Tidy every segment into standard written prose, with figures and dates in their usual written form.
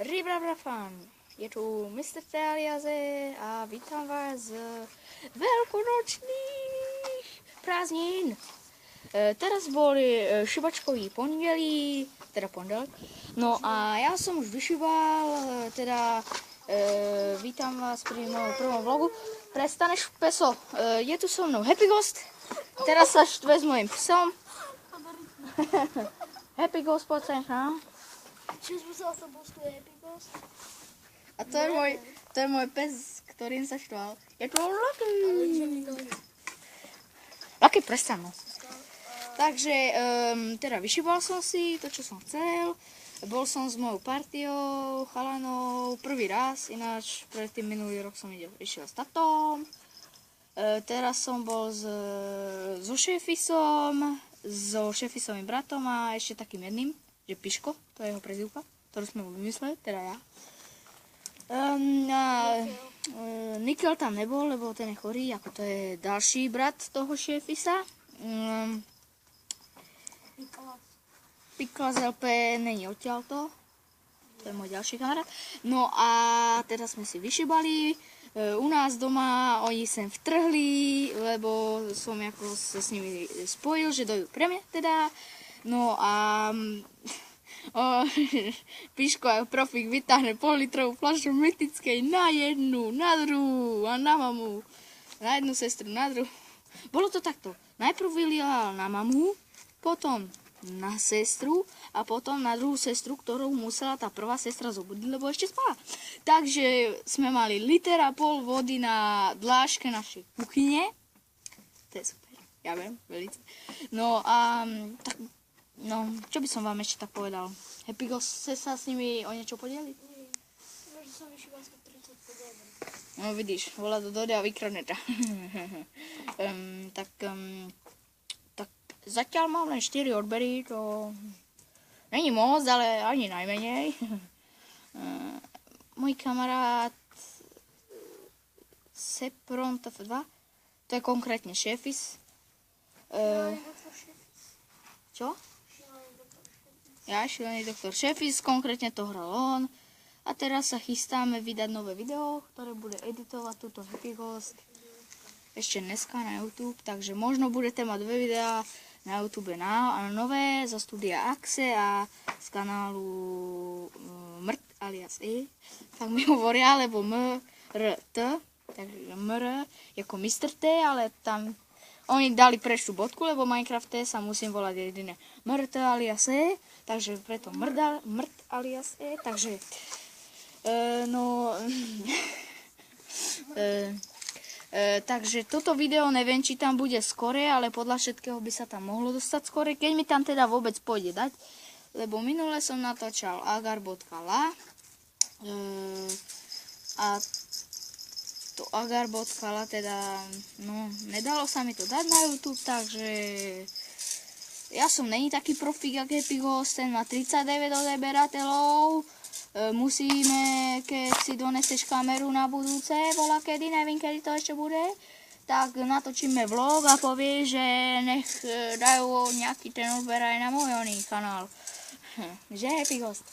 Ribrabrafan, je tu Mr. Teliaze a vítam vás z veľkonočných prázdnin. Teraz boli šibačkový pondelí, teda pondelok. No a ja som už vyšibal, vítam vás pri mojom prvom vlogu. Prestaneš, peso, je tu so mnou Happy Ghost, teraz sa štve s mojim psom. Happy Ghost, poď sem, no? A to je môj pes, ktorým sa štval. Je to Lucky. Lucky, prestan, no. Takže, teda vyšibal som si to, čo som chcel. Bol som s mojou partiou, chalanou, prvý raz, ináč predtým minulý rok som išiel s tatom. Teraz som bol so šéfisom, so šéfisovým bratom a ešte takým jedným, že Piško, to je jeho prezývka, ktorú sme mu vymysleli, teda ja. Nikel tam nebol, lebo ten je chorý, ako to je ďalší brat toho šéfisa. Pikla z LP není odtiaľto, to je môj ďalší kamarát. No a teraz sme si vyšibali, u nás doma oni sem vtrhli, lebo som ako sa s nimi spojil, že dojú pre mňa teda. No a Piško aj profík vytáhne pol-litrovú fľašu mytickej na jednu, na druhú a na mamu. Na jednu sestru, na druhú. Bolo to takto. Najprv vylial na mamu, potom na sestru a potom na druhú sestru, ktorú musela tá prvá sestra zobudiť, lebo ešte spala. Takže sme mali 1,5 litra vody na dláške našej kuchyne. To je super, ja viem, veľmi. No a tak, no, čo by som vám ešte tak povedal? Happy Ghost, chce sa s nimi o niečo podeliť? Možno som vyšibal skôr 30 podeliť. No vidíš, volá to dojde a vykradne ťa. Tak zatiaľ mám len 4 odbery, to není moc, ale ani najmenej. Môj kamarát Sepron TF2, to je konkrétne šéfis. Čo? Ja, šílený doktor šéfis, konkrétne to hral on. A teraz sa chystáme vydať nové video, ktoré bude editovať túto Happy Ghost ešte dneska na YouTube, takže možno budete mať 2 videá na YouTube nové zo studia Axe a z kanálu Mrt alias E, tak mi hovoria, alebo MRT, takže MR ako Mr. T, ale tam oni dali prečnú bodku, lebo v Minecrafte sa musím volať jediné MRT alias E, takže preto Mrt alias E, takže takže toto video neviem, či tam bude skore, ale podľa všetkého by sa tam mohlo dostať skore, keď mi tam teda vôbec pôjde dať, lebo minule som natáčal agar.la a to agar.la teda, no, nedalo sa mi to dať na YouTube, takže ja som není taký profík jak Happy Ghost, ten má 39 odeberateľov. Musíme, keď si doneseš kameru na budúce, volá kedy, neviem kedy to ešte bude, tak natočíme vlog a povie, že nech dajú nejaký ten odber aj na môj kanál. Že Happy Ghost?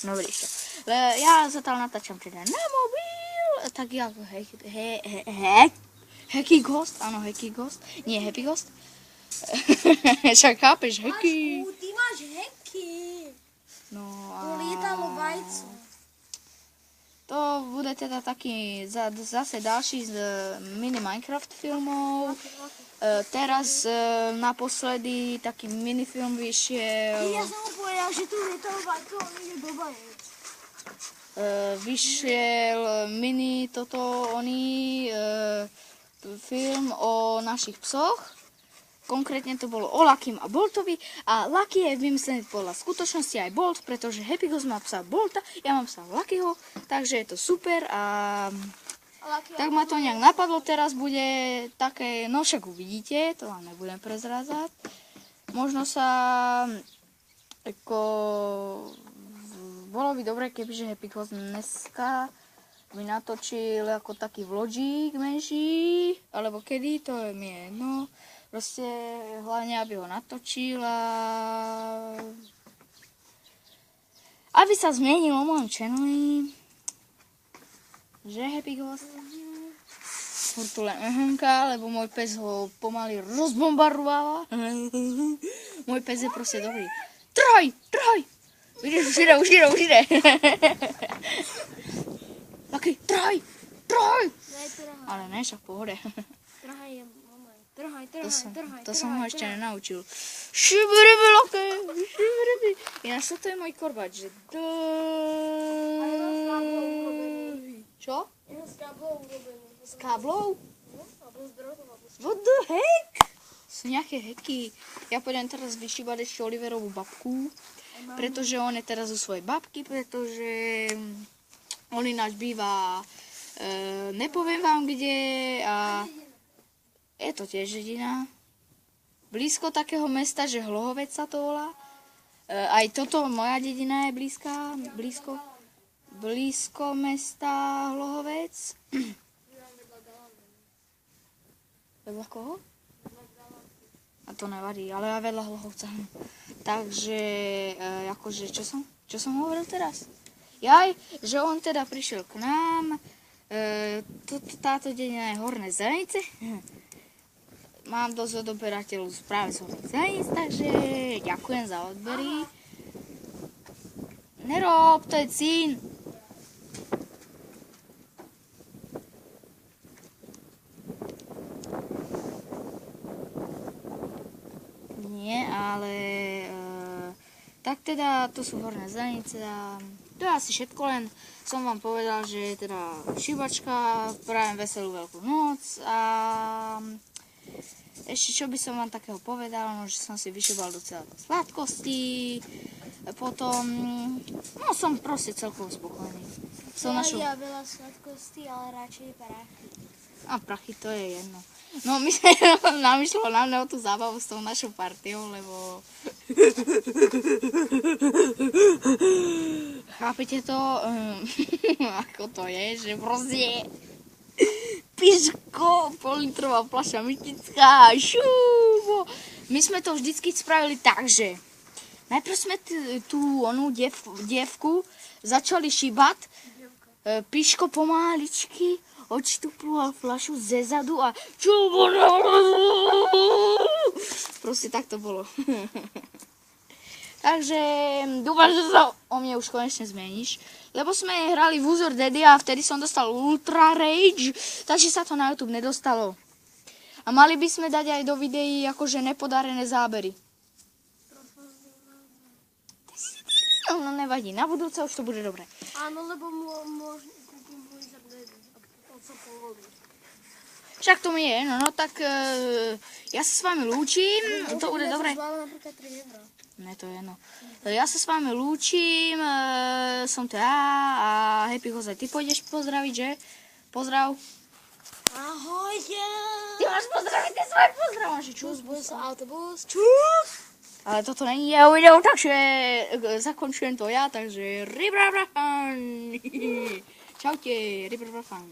No vidíš to. Ja zatiaľ natáčam teda na mobil, tak jak Happy Ghost, áno Happy Ghost, nie Happy Ghost. Však chápeš, Hacky. Ty máš Hacky. No a To lietalo vajco. to bude teda taký zase ďalší z mini Minecraft filmov. Teraz naposledy taký minifilm vyšiel. Ja som mu povedal, že tu lietalo vajco, on ide do vajec. Vyšiel mini film o našich psoch. Konkrétne to bolo o Luckym a Boltovi a Lucky je vymyslený podľa skutočnosti aj Bolt, pretože Happy Ghost má psa Bolta, ja mám psa Luckyho, takže je to super a tak ma to nejak napadlo, teraz bude také, no však uvidíte, to vám nebudem prezrázať. Možno sa ako bolo by dobre, kebyže Happy Ghost dneska by natočil ako taký vlogík menší, alebo kedy, to je mi jedno. Proste hlavne, aby ho natočil a aby sa zmenilo v mojom channeli, že Happy Ghost furt tu len lebo môj pes ho pomaly rozbombardováva. Môj pes je proste dobrý. Trhaj! Vidíš, už ide. Taký, trhaj! Daj trhaj. Ale ne, však v pohode. Trhaj je moment. Trhaj. To som ho ešte nenaučil. Šibriby, laké, šibriby. Ináč toto je môj korbač, že Čo? Je z káblov urobený. S káblov? Alebo z drotov, alebo z What the heck? Sú nejaké heky. Ja pôjdem teraz vyšívať ešte Oliverovú babku, pretože on je teraz u svojej babky, pretože on ináč býva, nepoviem vám kde, a je to tiež dedina. Blízko takého mesta, že Hlohovec sa to volá. Aj toto, moja dedina je blízko mesta Hlohovec. Vedľa koho? A to nevadí, ale ja vedľa Hlohovca. Takže, akože, čo som hovoril teraz? Jaj, že on teda prišiel k nám, táto dedina je Horné Zelenice. Mám dosť odoberateľov práve z Horných Zelenic, takže ďakujem za odbery. Nerob, to je cín. Nie, ale tak teda to sú Horné Zelenice a to je asi všetko, len som vám povedal, že je teda šíbačka, prajem veselú veľkú noc a ešte čo by som vám takého povedal, no, že som si vyšíbal docela sladkosti, potom, no som proste celkovo spokojný. Ja veľa sladkostí, ale radšej prachy. A prachy to je jedno. No my sme nám išlo hlavne o tú zábavu s tou našou partiou, lebo chápete to, ako to je, že proste piško, politrová fľaša mytická, šubo. My sme to vždycky spravili tak, že najprv sme tú onú dievku začali šíbať, piško pomáličky, odštuploval fľašu zezadu a čubo. Proste tak to bolo. Takže dúfam, že sa o mne už konečne zmeníš. Lebo sme hrali v Uzor Daddy a vtedy som dostal Ultra Rage, takže sa to na YouTube nedostalo. A mali by sme dať aj do videí akože nepodarené zábery. No nevadí, na budúce už to bude dobré. Áno, lebo môžem kúpiť Uzor Daddy. Však to mi je, no tak ja sa s vami lúčim, to bude dobré. Napríklad 3 €. Ne, to je jedno. Ja sa s vami lúčim, som to ja a Happy Ghost, ty pôjdeš pozdraviť, že? Pozdrav. Ahojte. Ty máš pozdraviť, ty svoj pozdrav. Čus, bus, autobus. Čus. Ale toto není jeho video, takže zakončujem to ja, takže ribrafan. Čaute, ribrafan.